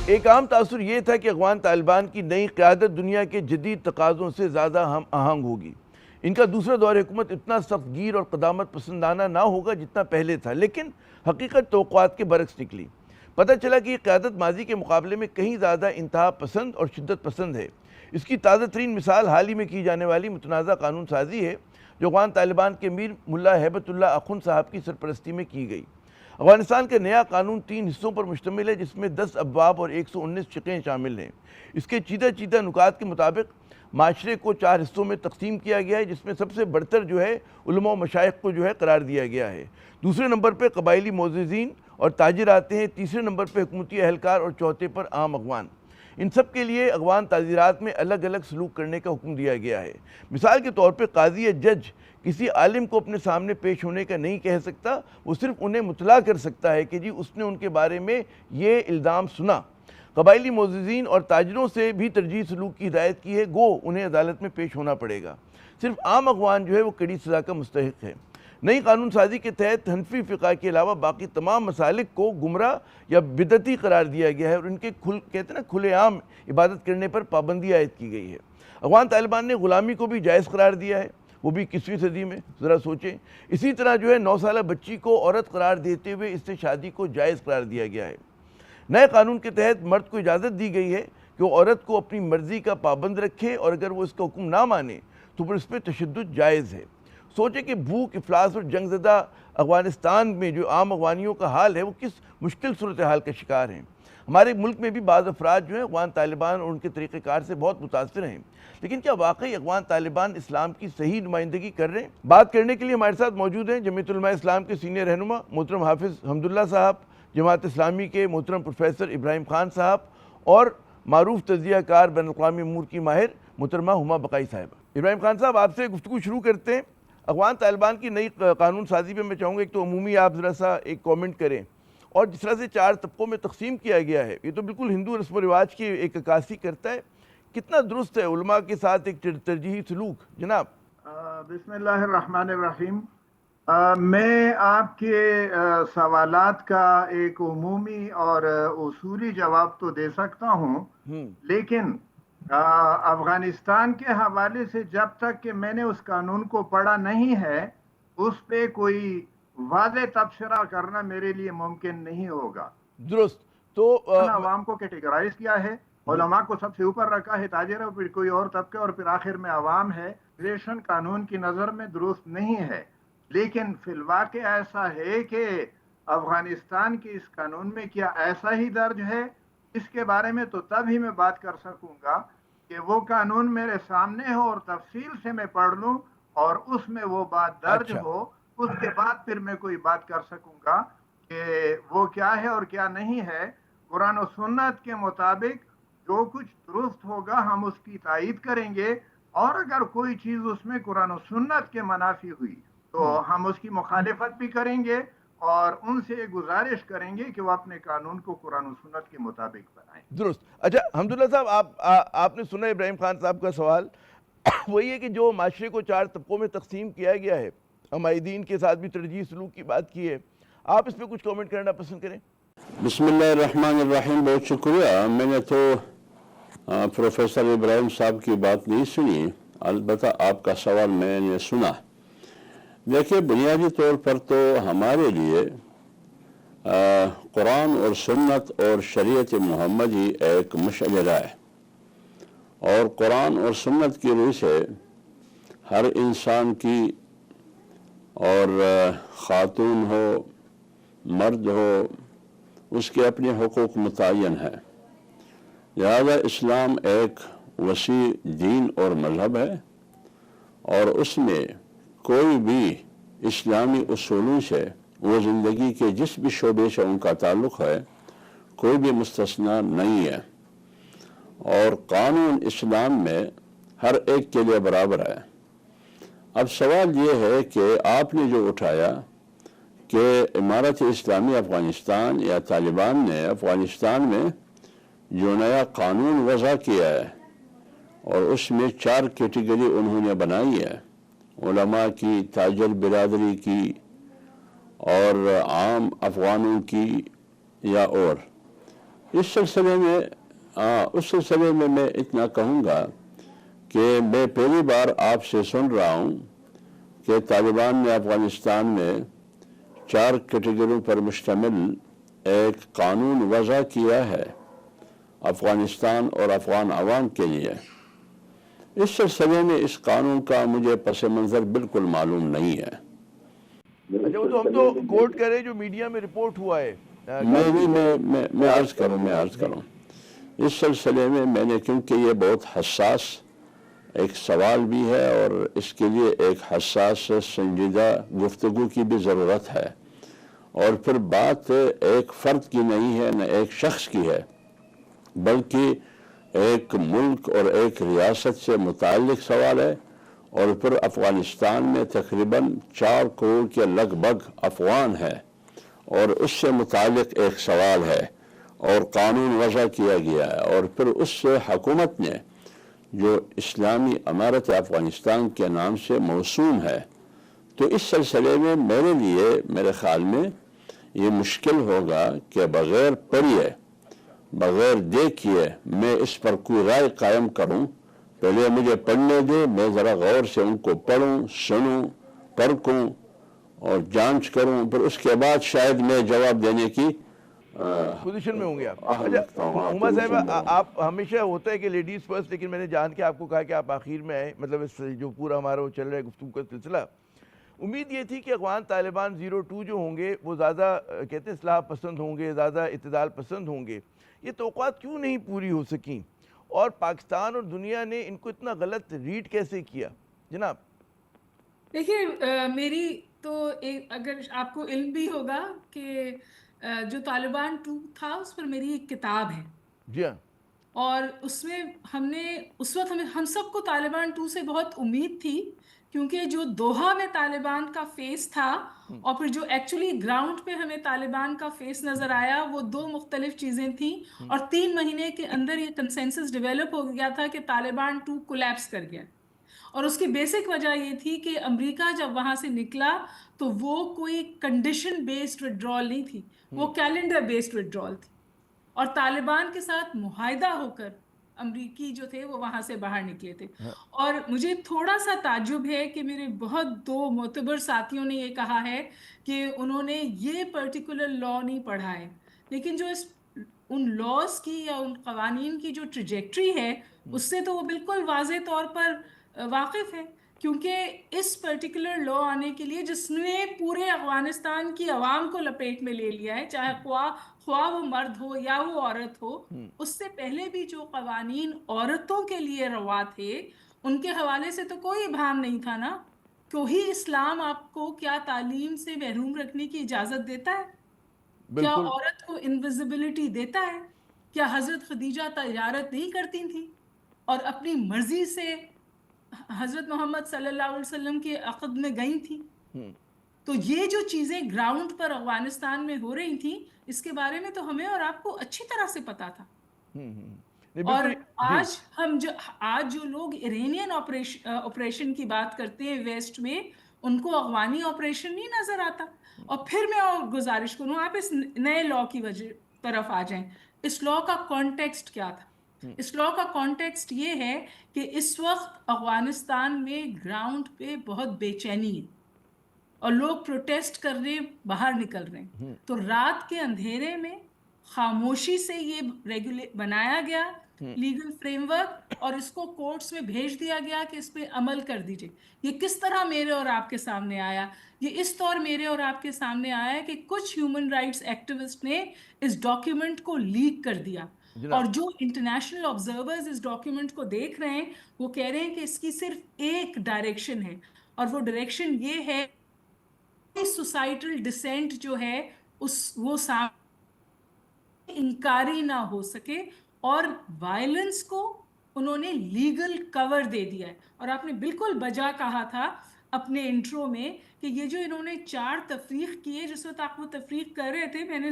ایک عام تاثر یہ تھا کہ افغان طالبان کی نئی قیادت دنیا کے جدید تقاضوں سے زیادہ ہم آہنگ ہوگی۔ ان کا دوسرا دور حکومت اتنا سخت گیر اور قدامت پسندانہ نہ ہوگا جتنا پہلے تھا، لیکن حقیقت توقعات کے برعکس نکلی۔ پتہ چلا کہ یہ قیادت ماضی کے مقابلے میں کہیں زیادہ انتہا پسند اور شدت پسند ہے۔ اس کی تازہ ترین مثال حال ہی میں کی جانے والی متنازع قانون سازی ہے، جو افغان طالبان کے امیر ملا ہیبت اللہ اخند صاحب کی سرپرستی میں کی گئی۔ افغانستان کا نیا قانون 3 حصوں پر مشتمل ہے، جس میں 10 ابواب اور 119 شقیں شامل ہیں۔ اس کے چیدہ نکات کے مطابق معاشرے کو 4 حصوں میں تقسیم کیا گیا ہے، جس میں سب سے بڑھتر علماء و مشائخ کو قرار دیا گیا ہے۔ دوسرے نمبر پہ قبائلی معززین اور تاجر آتے ہیں، تیسرے نمبر پہ حکومتی اہلکار اور چوتھے پر عام افغان۔ ان سب کے لیے افغان تعزیرات میں الگ الگ سلوک کرنے کا حکم دیا گیا ہے۔ مثال کے طور پہ قاضی یا جج کسی عالم کو اپنے سامنے پیش ہونے کا نہیں کہہ سکتا، وہ صرف انہیں مطلع کر سکتا ہے کہ اس نے ان کے بارے میں یہ الزام سنا۔ قبائلی معززین اور تاجروں سے بھی ترجیح سلوک کی ہدایت کی ہے، گو انہیں عدالت میں پیش ہونا پڑے گا۔ صرف عام افغان وہ کڑی سزا کا مستحق ہے۔ نئی قانون سازی کے تحت حنفی فقہ کے علاوہ باقی تمام مسالک کو گمراہ یا بدعتی قرار دیا گیا ہے اور ان کے کھلے عام عبادت کرنے پر پابندی عائد کی گئی ہے۔ افغان طالبان نے غلامی کو بھی جائز قرار دیا ہے، وہ بھی 21ویں صدی میں، ذرا سوچیں۔ اسی طرح 9 سالہ بچی کو عورت قرار دیتے ہوئے اس سے شادی کو جائز قرار دیا گیا ہے۔ نئے قانون کے تحت مرد کو اجازت دی گئی ہے کہ وہ عورت کو اپنی مرضی کا پابند رکھے، اور اگر وہ اس کا حکم نہ مانے تو پھر اس پہ تشدد جائز ہے۔ سوچیں کہ بھوک، افلاس اور جنگ زدہ افغانستان میں عام افغانیوں کا حال ہے، وہ کس مشکل صورتحال کا شکار ہیں۔ ہمارے ملک میں بھی بعض افراد افغان طالبان اور ان کے طریقہ کار سے بہت متاثر ہیں، لیکن کیا واقعی افغان طالبان اسلام کی صحیح نمائندگی کر رہے ہیں؟ بات کرنے کے لیے ہمارے ساتھ موجود ہیں جمعیت علماء اسلام کے سینئر رہنما محترم حافظ حمداللہ صاحب، جماعت اسلامی کے محترم پروفیسر ابراہیم خان صاحب، اور معروف تجزیہ کار بین الاقوامی امور کی ماہر محترمہ ہما بقائی صاحبہ۔ ابراہیم خان صاحب، آپ سے گفتگو شروع کرتے ہیں۔ افغان طالبان کی نئی قانون سازی پہ میں چاہوں گا ایک تو عمومی آپ ذرا سا ایک کامنٹ کریں، اور جس طرح سے 4 طبقوں میں تقسیم کیا گیا ہے، یہ تو بالکل ہندو رسم و رواج کی ایک عکاسی کرتا ہے۔ کتنا درست ہے علماء کے ساتھ ایک ترجیحی سلوک؟ جناب بسم اللہ الرحمن الرحیم۔ میں آپ کے سوالات کا ایک عمومی اور اصولی جواب تو دے سکتا ہوں، لیکن افغانستان کے حوالے سے جب تک کہ میں نے اس قانون کو پڑھا نہیں ہے، اس پہ کوئی واضح تبصرہ کرنا میرے لیے ممکن نہیں ہوگا۔ درست۔ تو عوام کو کیٹیگرائز کیا ہے، علماء کو سب سے اوپر رکھا ہے، تاجر ہے، پھر کوئی اور طبقہ، اور پھر آخر میں عوام ہے۔ ریشن قانون کی نظر میں درست نہیں ہے، لیکن فی الواقع ایسا ہے کہ افغانستان کے اس قانون میں کیا ایسا ہی درج ہے؟ اس کے بارے میں تو تب ہی میں بات کر سکوں گا کہ وہ قانون میرے سامنے ہو اور تفصیل سے میں پڑھ لوں اور اس میں وہ بات درج ہو، اس کے بعد پھر میں کوئی بات کر سکوں گا کہ وہ کیا ہے اور کیا نہیں ہے۔ قرآن و سنت کے مطابق جو کچھ درست ہوگا ہم اس کی تائید کریں گے، اور اگر کوئی چیز اس میں قرآن و سنت کے منافی ہوئی تو ہم اس کی مخالفت بھی کریں گے اور ان سے گزارش کریں گے کہ وہ اپنے قانون کو قرآن و سنت کے مطابق بنائیں۔ درست۔ اچھا حمداللہ صاحب، آپ نے سنا ابراہیم خان صاحب کا سوال، وہی ہے کہ جو معاشرے کو 4 طبقوں میں تقسیم کیا گیا ہے، عمائدین کے ساتھ بھی ترجیح سلوک کی بات کی ہے، آپ اس پہ کچھ کامنٹ کرنا پسند کریں؟ بسم اللہ الرحمن الرحیم۔ بہت شکریہ۔ میں نے تو پروفیسر ابراہیم صاحب کی بات نہیں سنی، البتہ آپ کا سوال میں نے سنا۔ دیکھیں، بنیادی طور پر تو ہمارے لیے قرآن اور سنت اور شریعت محمدی ایک مشعل راہ ہے، اور قرآن اور سنت کی روح سے ہر انسان کی، اور خاتون ہو مرد ہو، اس کے اپنے حقوق متعین ہیں۔ لہذا اسلام ایک وسیع دین اور مذہب ہے، اور اس میں کوئی بھی اسلامی اصولوں سے، وہ زندگی کے جس بھی شعبے سے ان کا تعلق ہے، کوئی بھی مستثنیٰ نہیں ہے، اور قانون اسلام میں ہر ایک کے لیے برابر ہے۔ اب سوال یہ ہے کہ آپ نے جو اٹھایا کہ امارت اسلامی افغانستان یا طالبان نے افغانستان میں جو نیا قانون وضع کیا ہے، اور اس میں 4 کیٹیگری انہوں نے بنائی ہے، علماء کی، تاجر برادری کی، اور عام افغانوں کی، یا اور اس سلسلے میں میں اتنا کہوں گا کہ میں پہلی بار آپ سے سن رہا ہوں کہ طالبان نے افغانستان میں 4 کیٹیگریوں پر مشتمل ایک قانون وضع کیا ہے افغانستان اور افغان عوام کے لیے. اس سلسلے میں اس قانون کا مجھے پس منظر بالکل معلوم نہیں ہے. اچھا، وہ تو ہم تو کوٹ کریں جو میڈیا میں رپورٹ ہوا ہے. میں عرض کروں اس سلسلے میں نے کیونکہ یہ بہت حساس ایک سوال بھی ہے اور اس کے لیے ایک حساس سنجیدہ گفتگو کی بھی ضرورت ہے، اور پھر بات ایک فرد کی نہیں ہے نہ ایک شخص کی ہے، بلکہ ایک ملک اور ایک ریاست سے متعلق سوال ہے. اور پھر افغانستان میں تقریباً 4 کروڑ کے لگ بھگ افغان ہیں، اور اس سے متعلق ایک سوال ہے اور قانون وضع کیا گیا ہے، اور پھر اس سے حکومت نے جو اسلامی امارت افغانستان کے نام سے موسوم ہے. تو اس سلسلے میں میرے لیے میرے خیال میں یہ مشکل ہوگا کہ بغیر پڑھے بغیر دیکھیے میں اس پر کوئی رائے قائم کروں. پہلے مجھے پڑھنے دے، میں ذرا غور سے ان کو پڑھوں، سنوں، پرکھوں اور جانچ کروں، پھر اس کے بعد شاید میں جواب دینے کی پوزیشن میں ہوں گے آپ. اچھا عمر صاحب، آپ ہمیشہ ہوتا ہے کہ لیڈیز فرسٹ، لیکن میں نے جان کے آپ کو کہا کہ آپ آخر میں آئے، مطلب اس جو پورا ہمارا وہ چل رہا ہے گفتگو کا سلسلہ. امید یہ تھی کہ افغان طالبان 02 جو ہوں گے وہ زیادہ کہتے ہیں اصلاح پسند ہوں گے، زیادہ اعتدال پسند ہوں گے. یہ توقعات کیوں نہیں پوری ہو سکیں، اور پاکستان اور دنیا نے ان کو اتنا غلط ریڈ کیسے کیا جناب؟ دیکھیے، میری تو اگر آپ کو علم بھی ہوگا کہ جو طالبان 2 تھا اس پر میری ایک کتاب ہے. جی ہاں. اور اس میں اس وقت ہم سب کو طالبان 2 سے بہت امید تھی، کیونکہ جو دوحہ میں طالبان کا فیس تھا اور پھر جو ایکچولی گراؤنڈ پہ ہمیں طالبان کا فیس نظر آیا، وہ 2 مختلف چیزیں تھیں. اور 3 مہینے کے اندر یہ کنسنسس ڈیولپ ہو گیا تھا کہ طالبان 2 کولیپس کر گیا. اور اس کی بیسک وجہ یہ تھی کہ امریکہ جب وہاں سے نکلا تو وہ کوئی کنڈیشن بیسڈ وڈرال نہیں تھی، وہ کیلنڈر بیسڈ وڈرال تھی. اور طالبان کے ساتھ معاہدہ ہو کر امریکی جو تھے وہ وہاں سے باہر نکلے تھے. اور مجھے تھوڑا سا تعجب ہے کہ میرے بہت 2 معتبر ساتھیوں نے یہ کہا ہے کہ انہوں نے یہ پرٹیکولر لا نہیں پڑھا ہے، لیکن جو ان لاز کی یا ان قوانین کی جو ٹریجیکٹری ہے اس سے تو وہ بالکل واضح طور پر واقف ہے. کیونکہ اس پرٹیکولر لا آنے کے لیے جس نے پورے افغانستان کی عوام کو لپیٹ میں لے لیا ہے، چاہے خواہ وہ مرد ہو یا وہ عورت ہو، اس سے پہلے بھی جو قوانین عورتوں کے لیے روا تھے ان کے حوالے سے تو کوئی ابہام نہیں تھا نا. کوئی اسلام آپ کو کیا تعلیم سے محروم رکھنے کی اجازت دیتا ہے؟ کیا عورت کو انویزیبلٹی دیتا ہے؟ کیا حضرت خدیجہ تجارت نہیں کرتی تھی اور اپنی مرضی سے حضرت محمد صلی اللہ علیہ وسلم کے عقد میں گئی تھی؟ تو یہ جو چیزیں گراؤنڈ پر افغانستان میں ہو رہی تھیں، اس کے بارے میں تو ہمیں اور آپ کو اچھی طرح سے پتا تھا. اور آج جو لوگ ایرانین آپریشن کی بات کرتے ہیں ویسٹ میں، ان کو افغانی آپریشن نہیں نظر آتا. اور پھر میں اور گزارش کروں، آپ اس نئے لا کی وجہ طرف آ جائیں. اس لا کا کانٹیکسٹ کیا تھا؟ اس لا کا کانٹیکسٹ یہ ہے کہ اس وقت افغانستان میں گراؤنڈ پہ بہت بے چینی ہے اور لوگ پروٹیسٹ کرنے باہر نکل رہے ہیں. تو رات کے اندھیرے میں خاموشی سے یہ بنایا گیا لیگل فریم ورک، اور اس کو کورٹس میں بھیج دیا گیا کہ اس پہ عمل کر دیجئے. یہ کس طرح میرے اور آپ کے سامنے آیا؟ یہ اس طور میرے اور آپ کے سامنے آیا کہ کچھ ہیومن رائٹس ایکٹیوسٹ نے اس ڈاکیومنٹ کو لیک کر دیا، اور جو انٹرنیشنل آبزرورز اس ڈاکیومنٹ کو دیکھ رہے ہیں وہ کہہ رہے ہیں کہ اس کی صرف ایک ڈائریکشن ہے، اور وہ ڈائریکشن یہ ہے سوسائٹل ڈسینٹ جو ہے وہ انکاری نہ ہو سکے، اور وائلنس کو انہوں نے لیگل کور دے دیا ہے. اور آپ نے بالکل بجا کہا تھا اپنے انٹرو میں کہ یہ جو انہوں نے 4 تفریق کیے، جس وقت آپ وہ تفریق کر رہے تھے، میں نے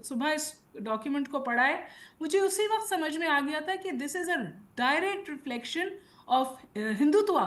صبح اس ڈاکیومنٹ کو پڑھا ہے، مجھے اسی وقت سمجھ میں آ گیا تھا کہ this is a direct reflection of Hindutva.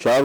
4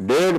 1.5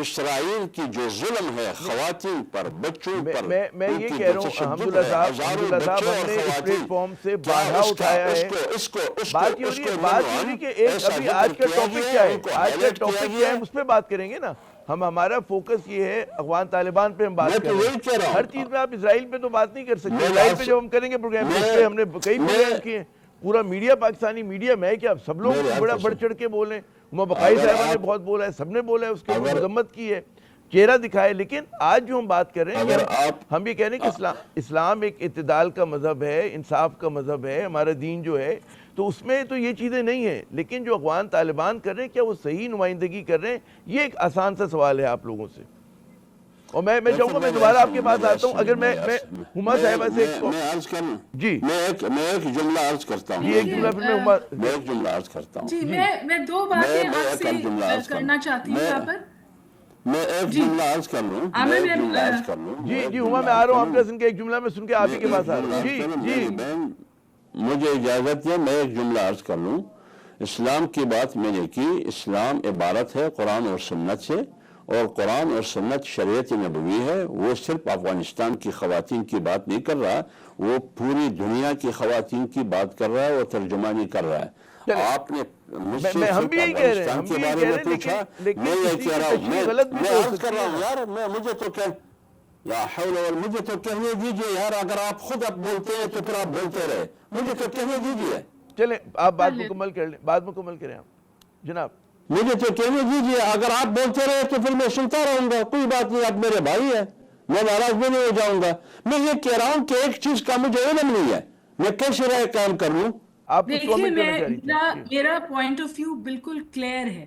Israel کی جو ظلم ہے خواتین پر، بچوں پر، میں یہ کہہ رہا ہوں حمداللہ صاحب ہم نے اس پلیٹ فارم سے بارہا اٹھایا ہے، بات یہ ہو رہی ہے کہ ایک ابھی آج کا ٹاپک کیا ہے، آج کا ٹاپک کیا ہے، ہم اس پہ بات کریں گے نا. ہمارا فوکس یہ ہے افغان طالبان پہ ہم بات کر رہے ہیں. ہر چیز میں آپ اسرائیل پہ تو بات نہیں کر سکتے. اسرائیل پہ جب ہم کریں گے پروگرام اس پہ ہم نے کئی پروگرام کیے ہیں. پورا میڈیا پاکستانی میڈیا میں کیا سب لوگ بڑا بڑھ چڑھ کے بولیں. بقائی صاحبہ نے بہت بولا ہے، سب نے بولا ہے، اس کے مذمت کی ہے، چہرہ دکھائے. لیکن آج جو ہم بات کر رہے ہیں ہم یہ کہہ رہے ہیں کہ اسلام ایک اعتدال کا مذہب ہے، انصاف کا مذہب ہے، ہمارا دین جو ہے، تو اس میں تو یہ چیزیں نہیں ہیں. لیکن جو افغان طالبان کر رہے ہیں کیا وہ صحیح نمائندگی کر رہے ہیں؟ یہ ایک آسان سا سوال ہے آپ لوگوں سے. اور میں چاہوں گا میں دوبارہ آپ کے پاس آتا ہوں. اگر میں ہما صاحبہ سے میں عرض کروں، جی میں ایک جملہ عرض کرتا ہوں، جی ایک جملہ پھر میں ایک جملہ عرض کرتا ہوں. جی میں دو باتیں آپ سے کرنا چاہتی ہوں یہاں پر. میں ایک جملہ عرض کر لوں، جی ہما میں آ رہا ہوں آپ کا ایک جملہ میں سن کے آپ ہی کے پاس آ رہا ہوں. جی مجھے اجازت ہے میں ایک جملہ عرض کر لوں. اسلام کی بات میں نے کی، اسلام عبارت ہے قرآن اور سنت سے، اور قرآن اور سنت شریعت نبوی ہے. وہ صرف افغانستان کی خواتین کی بات نہیں کر رہا، وہ پوری دنیا کی خواتین کی بات کر رہا ہے، وہ ترجمانی کر رہا ہے. آپ نے مجھ سے افغانستان کے بارے میں پوچھا، میں یہ کہہ رہا ہوں، میں عرض کر رہا ہوں یار، مجھے تو لا حول ولا مجھے تو کہنے دیجئے یار. اگر آپ خود اب بولتے ہیں تو پھر آپ بولتے رہے، مجھے تو کہنے دیجئے. چلیں آپ بات مکمل کر لیں، بات مکمل کریں آپ جناب. مجھے تو کہنے دیجئے، اگر آپ بولتے رہے تو پھر میں سنتا رہوں گا. کوئی بات نہیں، آپ میرے بھائی ہیں، میں ناراض بھی نہیں ہو جاؤں گا. میں یہ کہہ رہا ہوں کہ ایک چیز کا مجھے علم نہیں ہے، میں کیسے رائے قائم کر لوں. دیکھیے میرا پوائنٹ آف ویو بالکل کلیئر ہے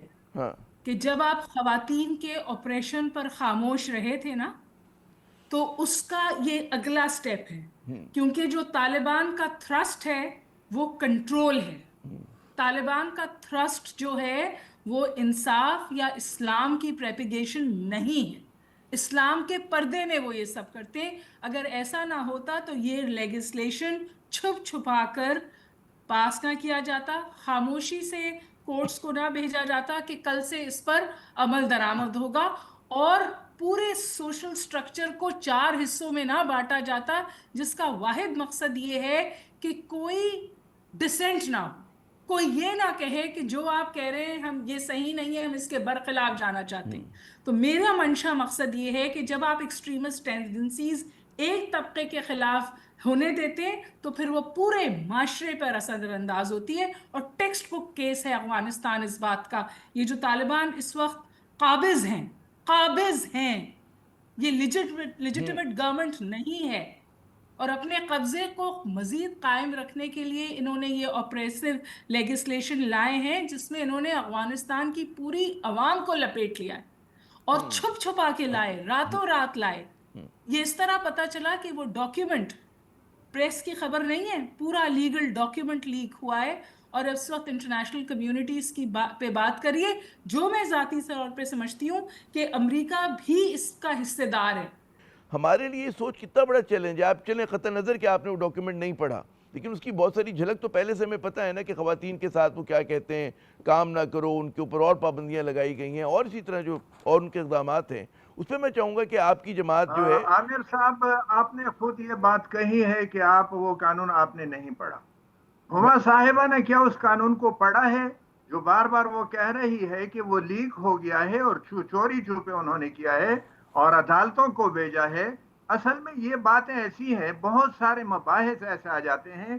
کہ جب آپ خواتین کے آپریشن پر خاموش رہے تھے نا، تو اس کا یہ اگلا سٹیپ ہے. کیونکہ جو طالبان کا تھرسٹ ہے وہ کنٹرول ہے. طالبان کا تھرسٹ جو ہے وہ انصاف یا اسلام کی پریپیگیشن نہیں ہے. اسلام کے پردے میں وہ یہ سب کرتے ہیں. اگر ایسا نہ ہوتا تو یہ لیجسلیشن چھپ چھپا کر پاس نہ کیا جاتا، خاموشی سے کورٹس کو نہ بھیجا جاتا کہ کل سے اس پر عمل درآمد ہوگا، اور پورے سوشل سٹرکچر کو 4 حصوں میں نہ بانٹا جاتا جس کا واحد مقصد یہ ہے کہ کوئی ڈسینٹ نہ ہو، کوئی یہ نہ کہے کہ جو آپ کہہ رہے ہیں ہم یہ صحیح نہیں ہے، ہم اس کے برخلاف جانا چاہتے ہیں. تو میرا منشا مقصد یہ ہے کہ جب آپ ایکسٹریمسٹ ٹینڈنسیز ایک طبقے کے خلاف ہونے دیتے ہیں تو پھر وہ پورے معاشرے پر اثر انداز ہوتی ہے. اور ٹیکسٹ بک کیس ہے افغانستان اس بات کا. یہ جو طالبان اس وقت قابض ہیں، یہ لیجٹمیٹ گورنمنٹ نہیں ہے، اور اپنے قبضے کو مزید قائم رکھنے کے لیے انہوں نے یہ آپریسو لیجسلیشن لائے ہیں جس میں انہوں نے افغانستان کی پوری عوام کو لپیٹ لیا ہے، اور چھپ چھپا کے لائے، راتوں رات لائے. یہ اس طرح پتا چلا کہ وہ ڈاکیومنٹ پریس کی خبر نہیں ہے، پورا لیگل ڈاکیومنٹ لیک ہوا ہے. اور اس وقت انٹرنیشنل کمیونٹیز کی پہ بات کریے، جو میں ذاتی طور پہ سمجھتی ہوں کہ امریکہ بھی اس کا حصے دار ہے. ہمارے لیے سوچ کتنا بڑا چیلنج ہے. آپ چلیں قطع نظر کہ آپ نے وہ ڈاکیومنٹ نہیں پڑھا، لیکن اس کی بہت ساری جھلک تو پہلے سے ہمیں پتہ ہے نا کہ خواتین کے ساتھ وہ کیا کہتے ہیں، کام نہ کرو، ان کے اوپر اور پابندیاں لگائی گئی ہیں، اور اسی طرح جو اور ان کے اقدامات ہیں. اس پہ میں چاہوں گا کہ آپ کی جماعت جو ہے. عامر صاحب، آپ نے خود یہ بات کہی ہے کہ آپ وہ قانون آپ نے نہیں پڑھا. ہما صاحبہ نے کیا اس قانون کو پڑھا ہے جو بار بار وہ کہہ رہی ہے کہ وہ لیک ہو گیا ہے اور چوری چھپے انہوں نے کیا ہے اور عدالتوں کو بھیجا ہے؟ اصل میں یہ باتیں ایسی ہیں، بہت سارے مباحث ایسے آ جاتے ہیں.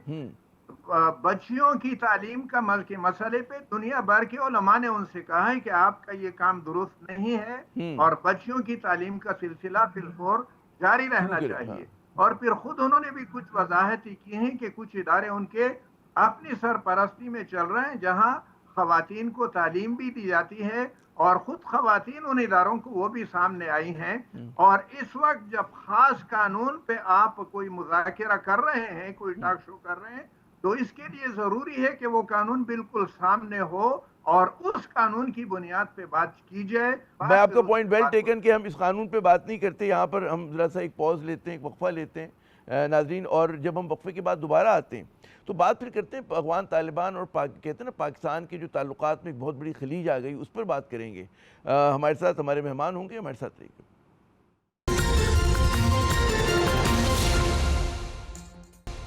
بچیوں کی تعلیم کا مسئلے پہ دنیا بھر کے علماء نے ان سے کہا ہے کہ آپ کا یہ کام درست نہیں ہے، اور بچیوں کی تعلیم کا سلسلہ فی الفور جاری رہنا چاہیے. اور پھر خود انہوں نے بھی کچھ وضاحتیں کی ہیں کہ کچھ ادارے ان کے اپنی سرپرستی میں چل رہے ہیں جہاں خواتین کو تعلیم بھی دی جاتی ہے، اور خود خواتین ان اداروں کو وہ بھی سامنے آئی ہیں. اور اس وقت جب خاص قانون پہ آپ کوئی مذاکرہ کر رہے ہیں، کوئی ٹاک شو کر رہے ہیں، تو اس کے لیے ضروری ہے کہ وہ قانون بالکل سامنے ہو اور اس قانون کی بنیاد پہ بات کی جائے. میں آپ کا پوائنٹ ویل ٹیکن کہ ہم اس قانون پہ بات نہیں کرتے. یہاں پر ہم ذرا سا ایک پاز لیتے ہیں، ایک وقفہ لیتے ہیں. ناظرین، اور جب ہم وقفے کے بعد دوبارہ آتے ہیں تو بات پھر کرتے ہیں افغان طالبان اور کہتے ہیں نا پاکستان کے جو تعلقات میں ایک بہت بڑی خلیج آ گئی، اس پر بات کریں گے۔ ہمارے ساتھ ہمارے مہمان ہوں گے، ہمارے ساتھ رہیے گا۔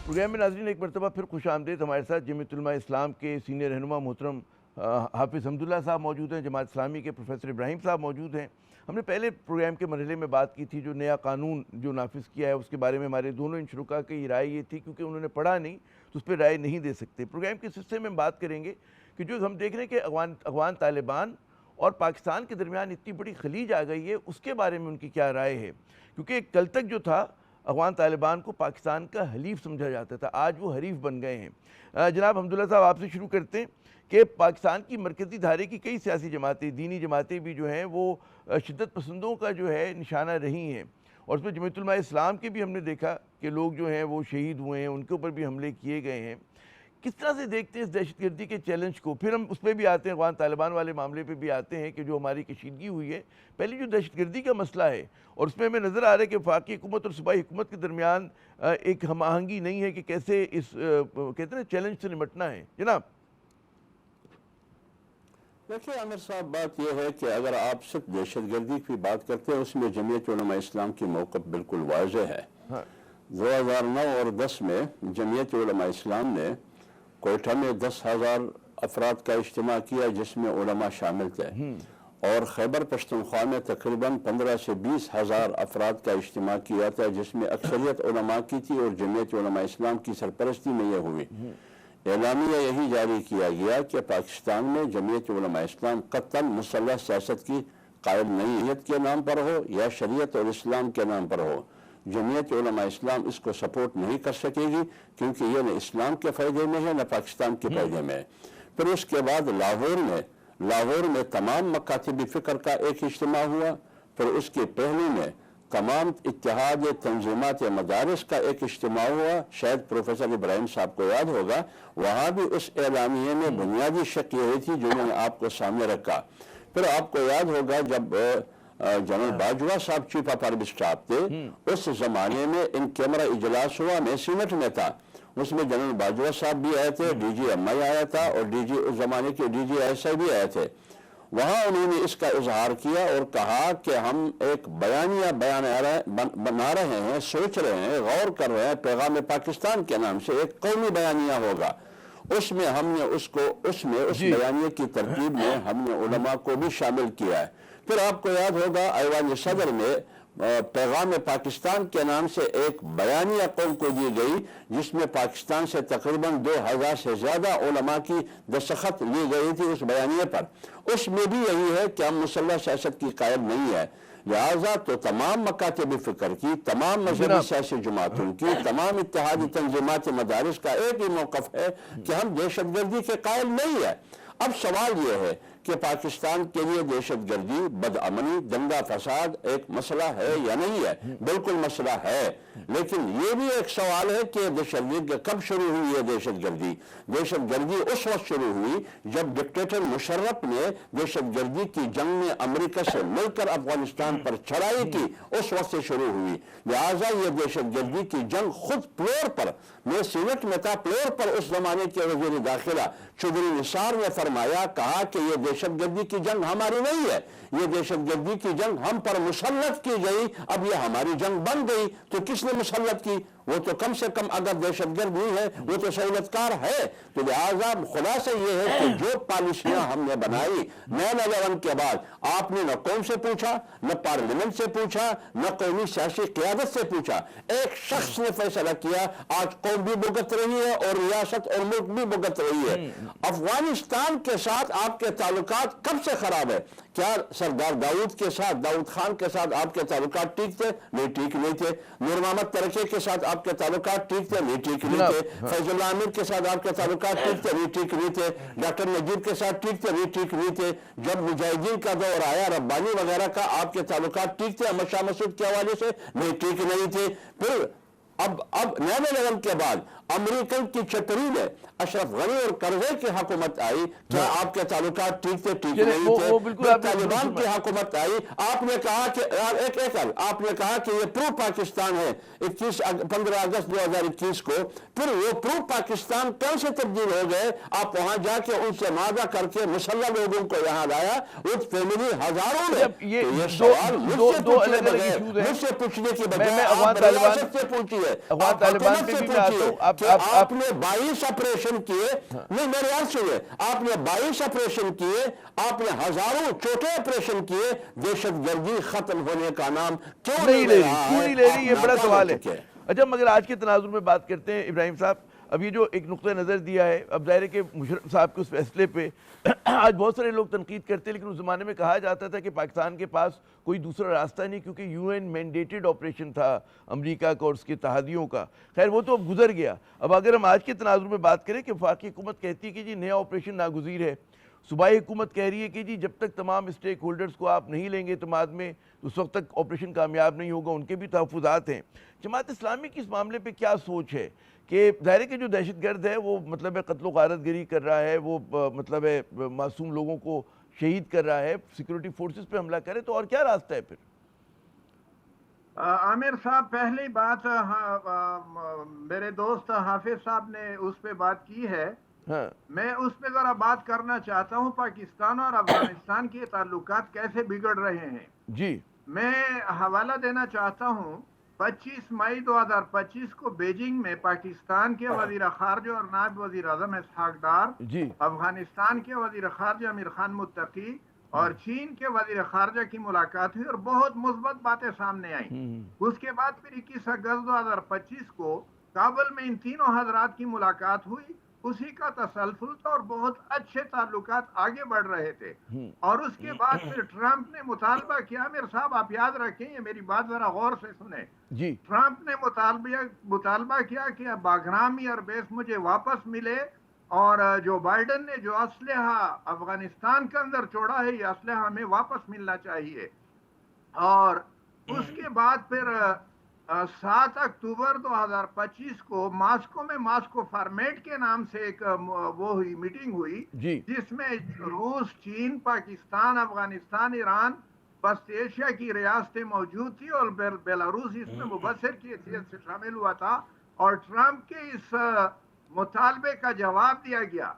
پروگرام میں ناظرین ایک مرتبہ پھر خوش آمدید۔ ہمارے ساتھ جمعیت علماء اسلام کے سینئر رہنما محترم حافظ حمداللہ صاحب موجود ہیں، جماعت اسلامی کے پروفیسر ابراہیم صاحب موجود ہیں۔ ہم نے پہلے پروگرام کے مرحلے میں بات کی تھی جو نیا قانون جو نافذ کیا ہے اس کے بارے میں ہمارے دونوں ان شرکا کی رائے یہ تھی، کیونکہ انہوں نے پڑھا نہیں تو اس پہ رائے نہیں دے سکتے۔ پروگرام کے سلسلے میں ہم بات کریں گے کہ جو ہم دیکھ رہے ہیں کہ افغان طالبان اور پاکستان کے درمیان اتنی بڑی خلیج آ گئی ہے، اس کے بارے میں ان کی کیا رائے ہے، کیونکہ کل تک جو تھا افغان طالبان کو پاکستان کا حلیف سمجھا جاتا تھا، آج وہ حریف بن گئے ہیں۔ جناب حمداللہ صاحب آپ سے شروع کرتے ہیں کہ پاکستان کی مرکزی دھارے کی کئی سیاسی جماعتیں، دینی جماعتیں بھی جو ہیں وہ شدت پسندوں کا جو ہے نشانہ رہی ہیں، اور اس میں جمعیت علماء اسلام کے بھی ہم نے دیکھا کہ لوگ جو ہیں وہ شہید ہوئے ہیں، ان کے اوپر بھی حملے کیے گئے ہیں۔ کس طرح سے دیکھتے ہیں اس دہشت گردی کے چیلنج کو؟ پھر ہم اس پہ بھی آتے ہیں، افغان طالبان والے معاملے پہ بھی آتے ہیں کہ جو ہماری کشیدگی ہوئی ہے، پہلے جو دہشت گردی کا مسئلہ ہے، اور اس میں ہمیں نظر آ رہا ہے کہ وفاقی حکومت اور صوبائی حکومت کے درمیان ایک ہم آہنگی نہیں ہے کہ کیسے اس کہتے ہیں چیلنج سے نمٹنا ہے۔ جناب دیکھیں عامر صاحب، بات یہ ہے کہ اگر آپ صرف دہشت گردی کی بات کرتے ہیں، اس میں جمعیت علماء اسلام کی موقف بالکل واضح ہے۔ 2009 اور 10 میں جمعیت علماء اسلام نے کوئٹہ میں 10,000 افراد کا اجتماع کیا جس میں علماء شامل تھے، اور خیبر پختونخوا میں تقریباً 15 سے 20,000 افراد کا اجتماع کیا تھا جس میں اکثریت علماء کی تھی، اور جمعیت علماء اسلام کی سرپرستی میں یہ ہوئی۔ اعلامیہ یہی جاری کیا گیا کہ پاکستان میں جمعیت علماء اسلام قطعاً مسلح سیاست کی قائل نہیں کے نام پر ہو یا شریعت اور اسلام کے نام پر ہو، جمعیت علماء اسلام اس کو سپورٹ نہیں کر سکے گی، کیونکہ یہ نہ اسلام کے فائدے میں ہے نہ پاکستان کے فائدے میں ہے۔ پھر اس کے بعد لاہور میں تمام مکاتب فکر کا ایک اجتماع ہوا، پھر اس کے پہلو میں تمام اتحاد تنظیمات مدارس کا ایک اجتماع ہوا، شاید پروفیسر ابراہیم صاحب کو یاد ہوگا، وہاں بھی اس اعلامیے میں بنیادی شک یہ ہوئی تھی جو انہوں نے آپ کو سامنے رکھا۔ پھر آپ کو یاد ہوگا جب جنرل باجوہ صاحب چیف آف آرمی اسٹاف تھے، اس زمانے میں ان کیمرہ اجلاس ہوا، میں سینٹ میں تھا، اس میں جنرل باجوہ صاحب بھی آئے تھے، ڈی جی ایم آئی آیا تھا، اور اس زمانے کے ڈی جی ایس آئی بھی آئے تھے۔ وہاں انہوں نے اس کا اظہار کیا اور کہا کہ ہم ایک بیانیہ بنا رہے ہیں، سوچ رہے ہیں، غور کر رہے ہیں، پیغام پاکستان کے نام سے ایک قومی بیانیہ ہوگا۔ اس میں ہم نے اس بیانیے کی ترتیب میں ہم نے علماء کو بھی شامل کیا ہے۔ پھر آپ کو یاد ہوگا ایوان صدر میں پیغام پاکستان کے نام سے ایک بیانیہ قوم کو دی گئی جس میں پاکستان سے تقریباً 2,000 سے زیادہ علماء کی دستخط لی گئی تھی اس بیانیے پر۔ اس میں بھی یہی ہے کہ ہم مسلح سیاست کی قائل نہیں ہے، لہٰذا تو تمام مکاتب فکر کی، تمام مذہبی سیاسی جماعتوں کی، تمام اتحادی تنظیمات مدارس کا ایک ہی موقف ہے کہ ہم دہشت گردی کے قائل نہیں ہے۔ اب سوال یہ ہے کہ پاکستان کے لیے دہشت گردی، بدامنی، دنگا فساد ایک مسئلہ ہے یا نہیں ہے؟ بالکل مسئلہ ہے، لیکن یہ بھی ایک سوال ہے کہ دہشت گردی کب شروع ہوئی ہے؟ دہشت گردی اس وقت شروع ہوئی جب ڈکٹیٹر مشرف نے دہشت گردی کی جنگ میں امریکہ سے مل کر افغانستان پر چڑھائی کی، اس وقت سے شروع ہوئی۔ لہٰذا یہ دہشت گردی کی جنگ خود پلور پر، میں سینٹ میں تھا، پلور پر اس زمانے کے وزیر داخلہ چودھری نثار نے فرمایا، کہا کہ یہ دہشت گردی کی جنگ ہماری نہیں ہے، یہ دہشت گردی کی جنگ ہم پر مسلط کی گئی، اب یہ ہماری جنگ بن گئی تو کس نے مسلط کی؟ وہ تو کم سے کم اگر دہشت گرد نہیں ہے وہ تو سہولتکار ہے۔ تو لہٰذا خلاصہ یہ ہے کہ جو پالیسیاں ہم نے بنائی 9/11 کے بعد، آپ نے نہ قوم سے پوچھا، نہ پارلیمنٹ سے پوچھا، نہ قومی سیاسی قیادت سے پوچھا، ایک شخص نے فیصلہ کیا، آج قوم بھی بھگت رہی ہے اور ریاست اور ملک بھی بھگت رہی ہے۔ افغانستان کے ساتھ آپ کے تعلقات کب سے خراب ہے؟ کیا سردار داؤد خان کے ساتھ آپ کے تعلقات ٹھیک تھے؟ نہیں، ٹھیک نہیں تھے۔ نور محمد ترکی کے ساتھ آپ کے تعلقات ٹھیک تھے؟ نہیں، ٹھیک نہیں تھے۔ فیض اللہ عامر کے ساتھ آپ کے تعلقات ٹھیک تھے؟ نہیں، ٹھیک نہیں تھے۔ ڈاکٹر نجیب کے ساتھ ٹھیک تھے؟ نہیں، ٹھیک نہیں تھے۔ جب مجاہدین کا دور آیا، ربانی وغیرہ کا، آپ کے تعلقات ٹھیک تھے احمد شاہ مسعود کے حوالے سے؟ نہیں، ٹھیک نہیں تھے۔ پھر اب 9/11 کے بعد امریکن کی چھتری میں اشرف غنی اور کرزئی کی حکومت آئی، کیا آپ کے تعلقات ٹھیک تھے؟ ٹھیک نہیں تھے؟ پھر طالبان کی حکومت آئی، آپ نے کہا کہ آپ نے کہا کہ یہ پرو پاکستان ہے 15 اگست 2021 کو، پھر وہ پرو پاکستان کیسے تبدیل ہو گئے؟ آپ وہاں جا کے ان سے معاہدہ کر کے مسلح لوگوں کو یہاں لایا، اس فیملی ہزاروں نے. یہ سوال مجھ سے پوچھنے کی بجائے آپ ریاست سے پوچھیے، حکومت سے پوچھیے کہ آپ نے 22 آپریشن کیے. نہیں، میرے یاد سنیے، آپ نے 22 آپریشن کیے، آپ نے ہزاروں چھوٹے آپریشن کیے، دہشت گردی ختم ہونے کا نام کیوں نہیں لے رہی؟ یہ بڑا سوال ہے. اچھا، مگر آج کے تناظر میں بات کرتے ہیں ابراہیم صاحب. اب یہ جو ایک نقطہ نظر دیا ہے، اب ظاہر ہے کہ مشرف صاحب کے اس فیصلے پہ آج بہت سارے لوگ تنقید کرتے ہیں، لیکن اس زمانے میں کہا جاتا تھا کہ پاکستان کے پاس کوئی دوسرا راستہ نہیں، کیونکہ یو این مینڈیٹڈ آپریشن تھا امریکہ کا اور اس کے اتحادیوں کا. خیر وہ تو اب گزر گیا. اب اگر ہم آج کے تناظر میں بات کریں کہ وفاقی حکومت کہتی ہے کہ جی نیا آپریشن ناگزیر ہے، صوبائی حکومت کہہ رہی ہے کہ جی جب تک تمام اسٹیک ہولڈرز کو آپ نہیں لیں گے اعتماد میں اس وقت تک آپریشن کامیاب نہیں ہوگا، ان کے بھی تحفظات ہیں. جماعت اسلامی کی اس معاملے پہ کیا سوچ ہے کہ ظاہر ہے کہ جو دہشت گرد ہے وہ مطلب ہے قتل و غارت گری کر رہا ہے، وہ مطلب ہے معصوم لوگوں کو شہید کر رہا ہے، سیکورٹی فورسز پہ حملہ کرے، تو اور کیا راستہ ہے پھر؟ عامر صاحب، پہلی بات میرے دوست حافظ صاحب نے اس پہ بات کی ہے. میں اس پہ ذرا بات کرنا چاہتا ہوں. پاکستان اور افغانستان کے تعلقات کیسے بگڑ رہے ہیں. جی میں حوالہ دینا چاہتا ہوں. 25 مئی 2025 کو بیجنگ میں پاکستان کے وزیر خارجہ اور نائب وزیر اعظم اسحاق ڈار، افغانستان کے وزیر خارجہ امیر خان متقی اور چین کے وزیر خارجہ کی ملاقات ہوئی اور بہت مثبت باتیں سامنے آئیں. اس کے بعد پھر 21 اگست 2025 کو کابل میں ان تینوں حضرات کی ملاقات ہوئی. اسی کا تسلسل تھا اور بہت اچھے تعلقات آگے بڑھ رہے تھے. اور اس کے بعد پھر ٹرمپ نے مطالبہ کیا. میرے صاحب آپ یاد رکھیں، یہ میری بات ذرا غور سے سنیں. ٹرمپ نے مطالبہ کیا کہ باگرامی ایئر بیس مجھے واپس ملے، اور جو بائیڈن نے جو اسلحہ افغانستان کے اندر چھوڑا ہے یہ اسلحہ ہمیں واپس ملنا چاہیے. اور اس کے بعد پھر 7 اکتوبر 2025 کو ماسکو میں ماسکو فارمیٹ کے نام سے ایک میٹنگ ہوئی، جس میں روس، چین، پاکستان، افغانستان، ایران، وسط ایشیا کی ریاستیں موجود تھی اور بیلاروس اس میں مبصر کی حیثیت سے شامل ہوا تھا. اور ٹرمپ کے اس مطالبے کا جواب دیا گیا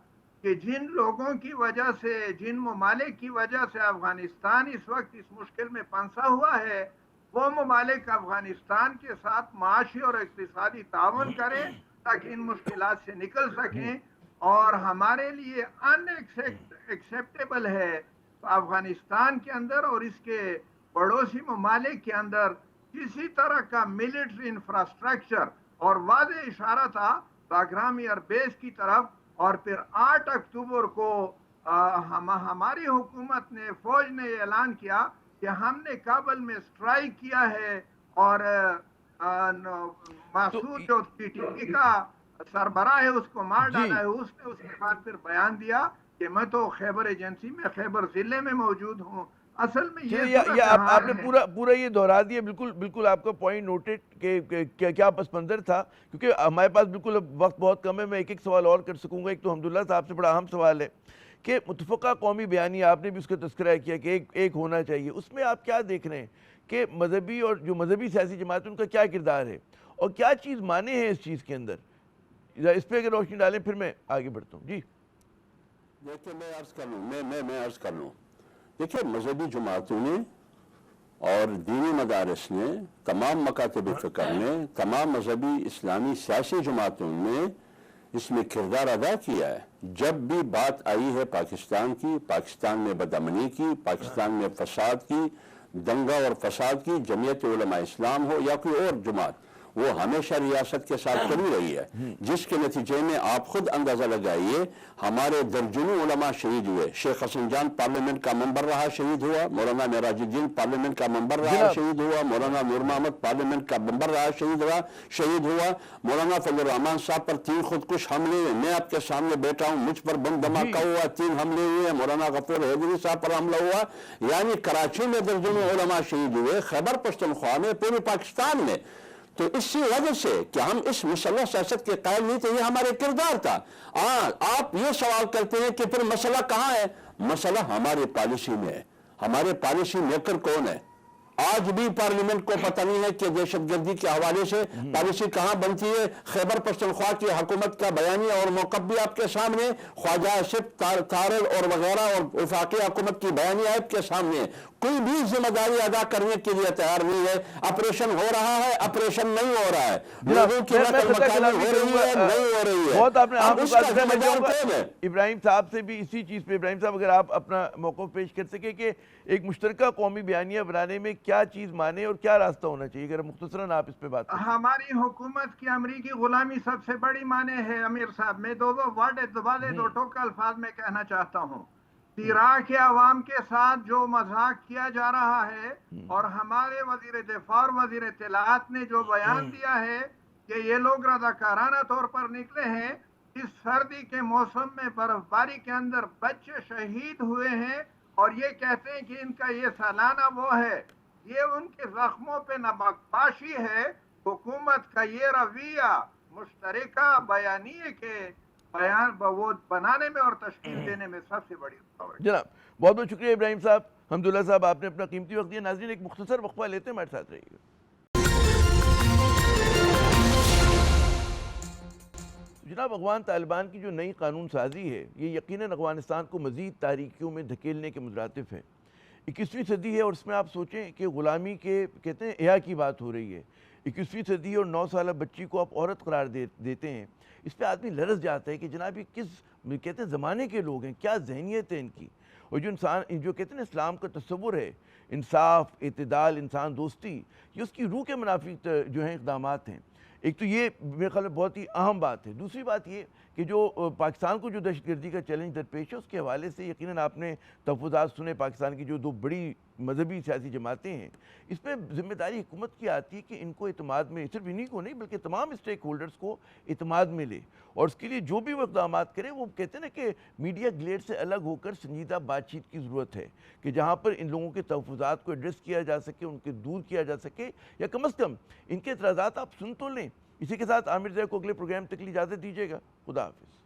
کہ جن لوگوں کی وجہ سے، جن ممالک کی وجہ سے افغانستان اس وقت اس مشکل میں پھنسا ہوا ہے، وہ ممالک افغانستان کے ساتھ معاشی اور اقتصادی تعاون کریں تاکہ ان مشکلات سے نکل سکیں. اور ہمارے لیے ان ایکسیپٹیبل ہے افغانستان کے اندر اور اس کے پڑوسی ممالک کے اندر کسی طرح کا ملٹری انفراسٹرکچر، اور واضح اشارہ تھا باگرام ایئر بیس کی طرف. اور پھر 8 اکتوبر کو ہماری حکومت نے، فوج نے اعلان کیا کہ ہم نے کابل میں اسٹرائک کیا ہے. اور مسعود جو PTP کا سربراہ ہے اس کو مار ڈالا ہے. اس نے اس کے بعد پھر بیان دیا کہ میں تو خیبر ایجنسی میں، خیبر ضلع میں موجود ہوں. اصل میں یہ آپ نے پورا یہ دہرا دیا. بالکل آپ کا پوائنٹ نوٹڈ کہ کیا پس منظر تھا. کیونکہ ہمارے پاس بالکل وقت بہت کم ہے. میں ایک سوال اور کر سکوں گا. ایک تو حمداللہ صاحب سے بڑا اہم سوال ہے کہ متفقہ قومی بیانیہ، آپ نے بھی اس کا تذکرہ کیا کہ ایک ہونا چاہیے. اس میں آپ کیا دیکھ رہے ہیں کہ مذہبی اور جو مذہبی سیاسی جماعت ان کا کیا کردار ہے اور کیا چیز مانے ہیں اس چیز کے اندر؟ اس پہ اگر روشنی ڈالیں پھر میں آگے بڑھتا ہوں. جی دیکھیں، میں عرض کر لوں. دیکھیں، مذہبی جماعتوں نے اور دینی مدارس نے، تمام مکاتب فکر نے، تمام مذہبی اسلامی سیاسی جماعتوں نے اس میں کردار ادا کیا ہے. جب بھی بات آئی ہے پاکستان کی، پاکستان میں بدامنی کی، پاکستان میں فساد کی، دنگا اور فساد کی، جمعیت علماء اسلام ہو یا کوئی اور جماعت، وہ ہمیشہ ریاست کے ساتھ کھڑی رہی ہے. جس کے نتیجے میں آپ خود اندازہ لگائیے، ہمارے درجنوں علماء شہید ہوئے. شیخ حسن جان پارلیمنٹ کا ممبر رہا، شہید ہوا. مولانا معراج الدین پارلیمنٹ کا ممبر رہا، شہید ہوا. مولانا نور محمد پارلیمنٹ کا ممبر رہا، شہید ہوا. مولانا فضل الرحمان صاحب پر 3 خودکش حملے، میں آپ کے سامنے بیٹھا ہوں، مجھ پر بم دھماکہ ہوا، 3 حملے ہوئے. مولانا غفور حیدری صاحب پر حملہ ہوا. یعنی کراچی میں درجنوں علماء شہید ہوئے، خیبر پختونخوا میں، پورے پاکستان میں. تو اسی وجہ سے کہ ہم اس مسلح سیاست کے قائل نہیں تھے، یہ ہمارے کردار تھا۔ آپ یہ سوال کرتے ہیں کہ پھر مسئلہ کہاں ہے؟ مسئلہ ہمارے پالیسی میں ہے۔ ہمارے پالیسی میکر کون ہے؟ آج بھی پارلیمنٹ کو پتہ نہیں ہے کہ دہشت گردی کے حوالے سے پالیسی کہاں بنتی ہے۔ خیبر پختونخوا کی حکومت کا بیانیہ اور موقف بھی آپ کے سامنے، خواجہ آصف تارڑ اور وغیرہ اور وفاقی حکومت کی بیانیہ آپ کے سامنے، کوئی بھی ذمہ داری ادا کرنے کے لیے تیار نہیں ہے۔ آپریشن ہو رہا ہے، آپریشن نہیں ہو رہا ہے، لوگوں کی نقل مکانی ہو رہی ہے، نہیں ہو رہی ہے۔ بہت آپ نے اب اس کا ذمہ دار کون ہے؟ ابراہیم صاحب سے بھی اسی چیز پہ، ابراہیم صاحب اگر آپ اپنا موقف پیش کر سکے کہ ایک مشترکہ قومی بیانیہ بنانے میں کیا چیز مانے اور کیا راستہ ہونا چاہیے، اگر مختصراً آپ اس پہ بات کریں۔ ہماری حکومت کی امریکی غلامی سب سے بڑی معنی ہے امیر صاحب۔ میں دو ٹوکہ الفاظ میں کہنا چاہتا ہوں۔ عراق کے عوام کے ساتھ جو مذاق کیا جا رہا ہے، اور ہمارے وزیر دفاع اور وزیر اطلاعات نے جو بیان دیا ہے کہ یہ لوگ رضاکارانہ طور پر نکلے ہیں، اس سردی کے موسم میں برف باری کے اندر بچے شہید ہوئے ہیں، اور یہ کہتے ہیں کہ ان کا یہ سالانہ وہ ہے، یہ ان کے زخموں پہ نمک پاشی ہے۔ حکومت کا یہ رویہ مشترکہ بیانیے کے بیان وہ بنانے میں اور تشکیل دینے میں سب سے بڑی رکاوٹ۔ جناب بہت بہت شکریہ ابراہیم صاحب، حمداللہ صاحب، آپ نے اپنا قیمتی وقت دیا۔ ناظرین ایک مختصر وقفہ لیتے ہیں، ہمارے ساتھ رہیے گا۔ جناب افغان طالبان کی جو نئی قانون سازی ہے، یہ یقیناً افغانستان کو مزید تاریکیوں میں دھکیلنے کے مترادف ہے۔ 21ویں صدی ہے اور اس میں آپ سوچیں کہ غلامی کے کہتے ہیں احیا کی بات ہو رہی ہے۔ 21ویں صدی اور 9 سالہ بچی کو آپ عورت قرار دیتے ہیں۔ اس پہ آدمی لرز جاتا ہے کہ جناب یہ کس کہتے ہیں زمانے کے لوگ ہیں، کیا ذہنیت ہے ان کی۔ اور جو انسان جو کہتے ہیں اسلام کا تصور ہے، انصاف، اعتدال، انسان دوستی، یہ اس کی روح کے منافق جو ہیں اقدامات ہیں۔ ایک تو یہ میرے خیال میں بہت ہی اہم بات ہے۔ دوسری بات یہ کہ جو پاکستان کو جو دہشت گردی کا چیلنج درپیش ہے، اس کے حوالے سے یقیناً آپ نے تحفظات سنے پاکستان کی جو 2 بڑی مذہبی سیاسی جماعتیں ہیں، اس پہ ذمہ داری حکومت کی آتی ہے کہ ان کو اعتماد میں، صرف انہی کو نہیں بلکہ تمام اسٹیک ہولڈرز کو اعتماد میں لے، اور اس کے لیے جو بھی وہ اقدامات کریں، وہ کہتے ہیں نا کہ میڈیا گلیڈ سے الگ ہو کر سنجیدہ بات چیت کی ضرورت ہے، کہ جہاں پر ان لوگوں کے تحفظات کو ایڈریس کیا جا سکے، ان کے دور کیا جا سکے، یا کم از کم ان کے اعتراضات آپ سن تو لیں۔ اسی کے ساتھ عامر زیب کو اگلے پروگرام تک اجازت دیجیے گا۔ خدا حافظ۔